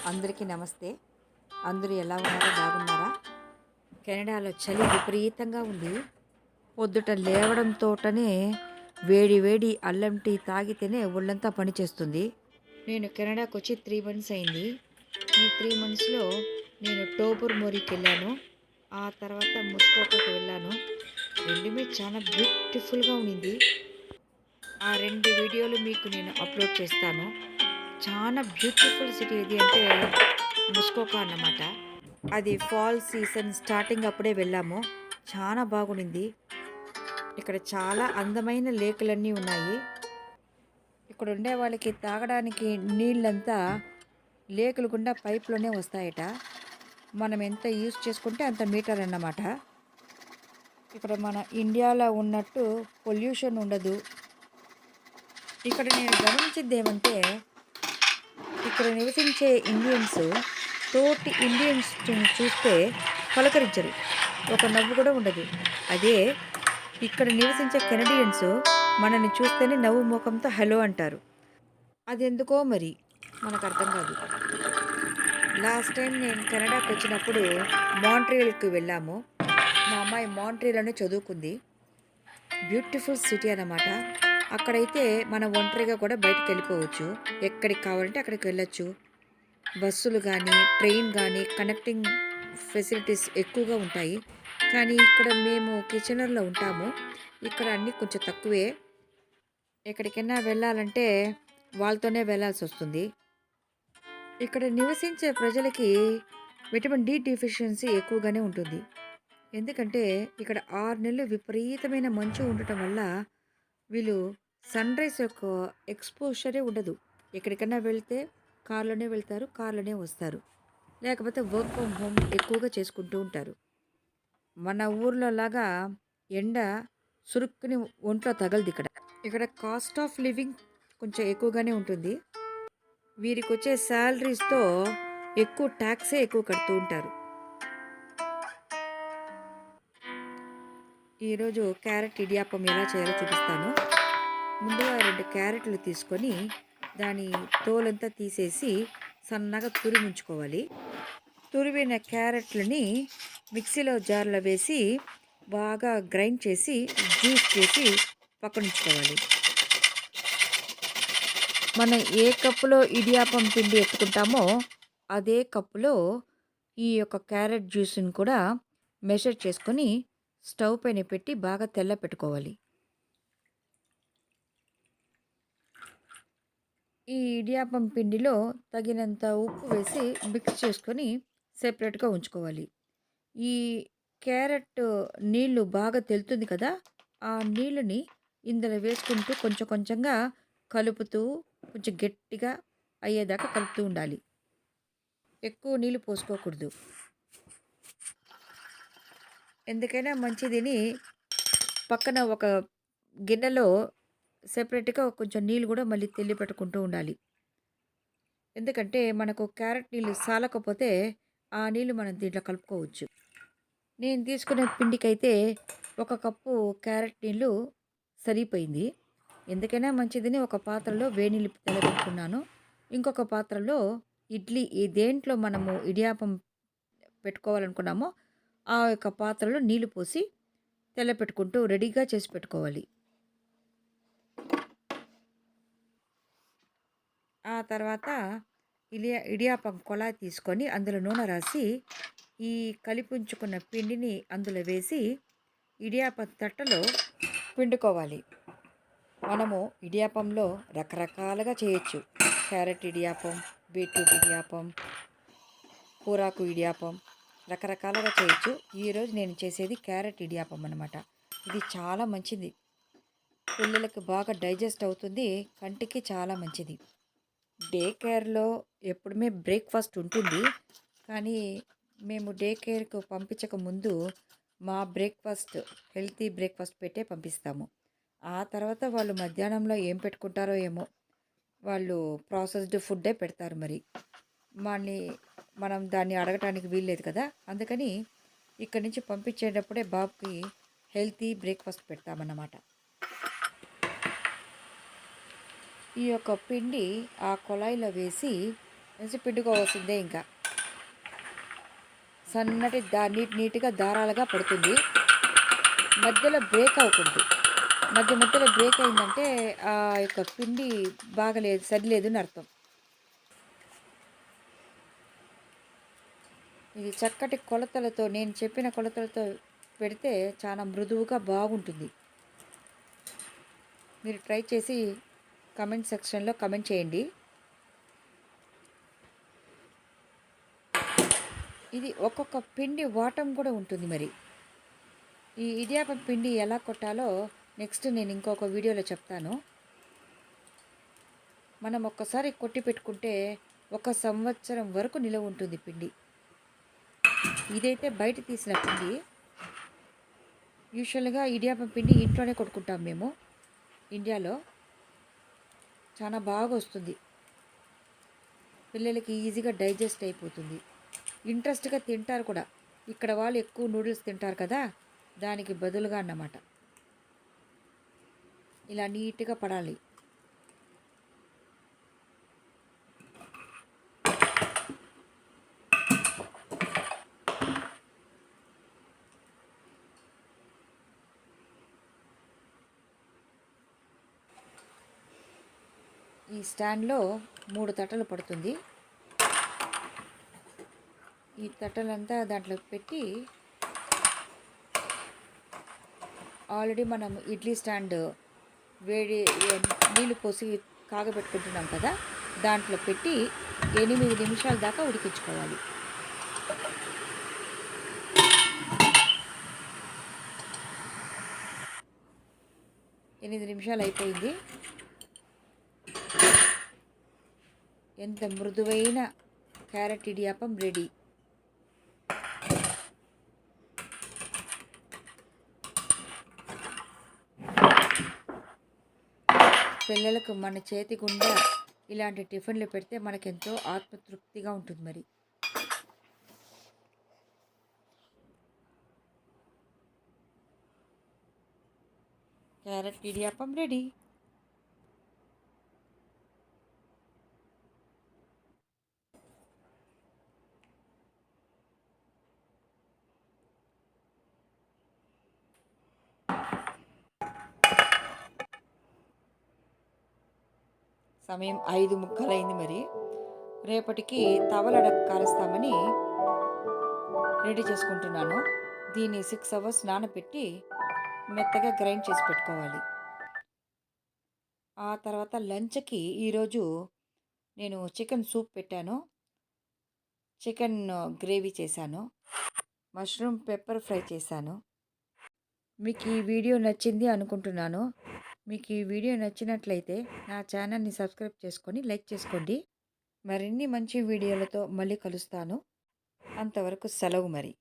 అందరికీ నమస్తే. అందరూ ఎలా ఉన్నారో బాగున్నారా? కెనడాలో చలి విపరీతంగా ఉంది. పొద్దుట లేవడంతోటనే వేడి వేడి అల్లం టీ తాగితేనే ఒళ్ళంతా పనిచేస్తుంది. నేను కెనడాకొచ్చి 3 మంత్స్ అయింది. ఈ 3 మంత్స్‌లో నేను టోబర్ మోరీకి వెళ్ళాను. ఆ తర్వాత ముస్కోకాకి వెళ్ళాను. రెండుమే చాలా బ్యూటిఫుల్‌గా ఉండింది. ఆ 2 వీడియోలు మీకు నేను అప్‌లోడ్ చేస్తాను. చాలా బ్యూటిఫుల్ సిటీ ఏది అంటే ముస్కోకా అన్నమాట. అది ఫాల్ సీజన్ స్టార్టింగ్ అప్పుడే వెళ్ళాము. చాలా బాగుండింది. ఇక్కడ చాలా అందమైన లేకులన్నీ ఉన్నాయి. ఇక్కడ ఉండే వాళ్ళకి తాగడానికి నీళ్ళంతా లేకుల గుండా పైప్‌లోనే వస్తాయట. మనం ఎంత యూజ్ చేసుకుంటే అంత మీటర్ అన్నమాట. ఇక్కడ మన ఇండియాలో ఉన్నట్టు పొల్యూషన్ ఉండదు. ఇక్కడ నేను గమనించిందేమంటే ఇక్కడ నివసించే ఇండియన్స్ తోటి ఇండియన్స్ చూస్తే పలకరించరు. ఒక నవ్వు కూడా ఉండదు. అదే ఇక్కడ నివసించే కెనడియన్స్ మనల్ని చూస్తేనే నవ్వు ముఖంతో హలో అంటారు. అదెందుకో మరి మనకు అర్థం కాదు. లాస్ట్ టైం నేను కెనడాకి వచ్చినప్పుడు మాంట్రియల్‌కి వెళ్ళాము. మా అమ్మాయి మాంట్రియల్‌లోనే చదువుకుంది. బ్యూటిఫుల్ సిటీ అన్నమాట. అక్కడైతే మనం ఒంటరిగా కూడా బయటికెళ్ళిపోవచ్చు. ఎక్కడికి కావాలంటే అక్కడికి వెళ్ళొచ్చు. బస్సులు కానీ, ట్రైన్ కానీ కనెక్టింగ్ ఫెసిలిటీస్ ఎక్కువగా ఉంటాయి. కానీ ఇక్కడ మేము కిచెనర్‌లో ఉంటాము. ఇక్కడ అన్నీ కొంచెం తక్కువే. ఎక్కడికైనా వెళ్ళాలంటే వాళ్ళతోనే వెళ్ళాల్సొస్తుంది. ఇక్కడ నివసించే ప్రజలకి విటమిన్ డి డెఫిషియన్సీ ఎక్కువగానే ఉంటుంది. ఎందుకంటే ఇక్కడ 6 నెలలు విపరీతమైన మంచు ఉండటం వల్ల వీళ్ళు సన్‌రైజ్ యొక్క ఎక్స్‌పోజరే ఉండదు. ఎక్కడికన్నా వెళ్తే కార్‌లోనే వెళ్తారు, కార్‌లోనే వస్తారు. లేకపోతే వర్క్ ఫ్రమ్ హోమ్ ఎక్కువగా చేసుకుంటూ ఉంటారు. మన ఊర్లో లాగా ఎండ సురుక్కుని ఒంట్లో తగలదిక్కడ. ఇక్కడ కాస్ట్ ఆఫ్ లివింగ్ కొంచెం ఎక్కువగానే ఉంటుంది. వీరికొచ్చే శాలరీస్‌తో ఎక్కువ టాక్సే ఎక్కువ కడుతూ ఉంటారు. ఈరోజు క్యారెట్ ఇడియాప్పం ఎలా చేయాలో చూపిస్తాను. ముందుగా 2 క్యారెట్లు తీసుకొని దాని తోలంతా తీసేసి సన్నగా తురిముంచుకోవాలి. తురిమిన క్యారెట్లని మిక్సీలో జార్‌లో వేసి బాగా గ్రైండ్ చేసి జ్యూస్ చేసి పక్కనుంచుకోవాలి. మనం ఏ కప్పులో ఇడియాప్పం పిండి ఎత్తుకుంటామో అదే కప్పులో ఈ యొక్క క్యారెట్ జ్యూస్‌ని కూడా మెజర్ చేసుకొని స్టవ్ పైన పెట్టి బాగా తెల్లపెట్టుకోవాలి. ఈ ఇడియాప్పం పిండిలో తగినంత ఉప్పు వేసి మిక్స్ చేసుకొని సెపరేట్‌గా ఉంచుకోవాలి. ఈ క్యారెట్ నీళ్ళు బాగా తెలుతుంది కదా! ఆ నీళ్ళని ఇందులో వేసుకుంటూ కొంచెం కొంచెంగా కలుపుతూ కొంచెం గట్టిగా అయ్యేదాకా కలుపుతూ ఉండాలి. ఎక్కువ నీళ్ళు పోసుకోకూడదు. ఎందుకైనా మంచిదని పక్కన ఒక గిన్నెలో సెపరేట్‌గా కొంచెం నీళ్ళు కూడా మళ్ళీ తెల్లి పెట్టుకుంటూ ఉండాలి. ఎందుకంటే మనకు క్యారెట్ నీళ్ళు సాలకపోతే ఆ నీళ్ళు మనం దీంట్లో కలుపుకోవచ్చు. నేను తీసుకున్న పిండికైతే ఒక కప్పు క్యారెట్ నీళ్ళు సరిపోయింది. ఎందుకైనా మంచిదని ఒక పాత్రలో వేడి నీళ్ళు తెల్లబెట్టుకున్నాను. ఇంకొక పాత్రలో ఇడ్లీ దేంట్లో మనము ఇడియాప్పం పెట్టుకోవాలనుకున్నామో ఆ యొక్క పాత్రలో నీళ్లు పోసి తెల్లపెట్టుకుంటూ రెడీగా చేసి పెట్టుకోవాలి. ఆ తర్వాత ఇడియాప్పం కొళాయి తీసుకొని అందులో నూనె రాసి ఈ కలిపి ఉంచుకున్న పిండిని అందులో వేసి ఇడియాప్పం తట్టలో పిండుకోవాలి. మనము ఇడియాప్పంలో రకరకాలుగా చేయొచ్చు. క్యారెట్ ఇడియాప్పం, బీట్రూట్ ఇడియాప్పం, కూరాకు ఇడియాప్పం రకరకాలుగా చేయొచ్చు. ఈరోజు నేను చేసేది క్యారెట్ ఇడియాప్పం అన్నమాట. ఇది చాలా మంచిది. పిల్లలకు బాగా డైజెస్ట్ అవుతుంది. కంటికి చాలా మంచిది. డే కేర్‌లో ఎప్పుడుమే బ్రేక్‌ఫాస్ట్ ఉంటుంది. కానీ మేము డే కేర్‌కు పంపించక ముందు మా బ్రేక్‌ఫాస్ట్ హెల్తీ బ్రేక్‌ఫాస్ట్ పెట్టే పంపిస్తాము. ఆ తర్వాత వాళ్ళు మధ్యాహ్నంలో ఏం పెట్టుకుంటారో ఏమో! వాళ్ళు ప్రాసెస్డ్ ఫుడ్డే పెడతారు మరి. మళ్ళీ మనం దాన్ని అడగటానికి వీల్లేదు కదా! అందుకని ఇక్కడి నుంచి పంపించేటప్పుడే బాబుకి హెల్తీ బ్రేక్‌ఫాస్ట్ పెడతామన్నమాట. ఈ యొక్క పిండి ఆ కొళాయిలో వేసి వేసి పిండుకోవాల్సిందే ఇంకా. సన్నటి నీట్గా దారాలుగా పడుతుంది. మధ్యలో బ్రేక్ అవ్వకూడదు. మధ్యలో బ్రేక్ అయిందంటే ఆ యొక్క పిండి బాగలేదు, సరిలేదు అని అర్థం. ఇది చక్కటి కొలతలతో, నేను చెప్పిన కొలతలతో పెడితే చాలా మృదువుగా బాగుంటుంది. మీరు ట్రై చేసి కమెంట్ సెక్షన్లో కమెంట్ చేయండి. ఇది ఒక్కొక్క పిండి వాటం కూడా ఉంటుంది. మరి ఈ ఇడియాపం పిండి ఎలా కొట్టాలో నెక్స్ట్ నేను ఇంకొక వీడియోలో చెప్తాను. మనం ఒక్కసారి కొట్టి పెట్టుకుంటే 1 సంవత్సరం వరకు నిలవ ఉంటుంది పిండి. ఇదైతే బయట తీసిన పిండి. యూజువల్గా ఇడియాపం పిండి ఇంట్లోనే కొట్టుకుంటాం మేము. ఇండియాలో చాలా బాగా వస్తుంది. పిల్లలకి ఈజీగా డైజెస్ట్ అయిపోతుంది. ఇంట్రెస్ట్గా తింటారు కూడా. ఇక్కడ వాళ్ళు ఎక్కువ నూడిల్స్ తింటారు కదా, దానికి బదులుగా అన్నమాట. ఇలా నీట్గా పడాలి. ఈ స్టాండ్లో 3 తట్టలు పడుతుంది. ఈ తట్టలంతా దాంట్లో పెట్టి ఆల్రెడీ మనం ఇడ్లీ స్టాండ్ వేడి నీళ్ళు పోసి కాగబెట్టుకుంటున్నాం కదా, దాంట్లో పెట్టి 8 నిమిషాల దాకా ఉడికించుకోవాలి. 8 నిమిషాలు అయిపోయింది. ఎంత మృదువైన క్యారెట్ ఇడియాపం రెడీ. పిల్లలకు మన చేతి గుండా ఇలాంటి టిఫిన్లు పెడితే మనకెంతో ఆత్మతృప్తిగా ఉంటుంది. మరి క్యారెట్ ఇడియాపం రెడీ. సమయం 5:15 మరి. రేపటికి తవలడ కాలుస్తామని రెడీ చేసుకుంటున్నాను. దీన్ని 6 అవర్స్ నానబెట్టి మెత్తగా గ్రైండ్ చేసి పెట్టుకోవాలి. ఆ తర్వాత లంచ్కి ఈరోజు నేను చికెన్ సూప్ పెట్టాను, చికెన్ గ్రేవీ చేశాను, మష్రూమ్ పెప్పర్ ఫ్రై చేశాను. మీకు ఈ వీడియో నచ్చింది అనుకుంటున్నాను. మీకు ఈ వీడియో నచ్చినట్లయితే నా ఛానల్ని సబ్స్క్రైబ్ చేసుకొని లైక్ చేసుకోండి. మరిన్ని మంచి వీడియోలతో మళ్ళీ కలుస్తాను. అంతవరకు సెలవు మరి.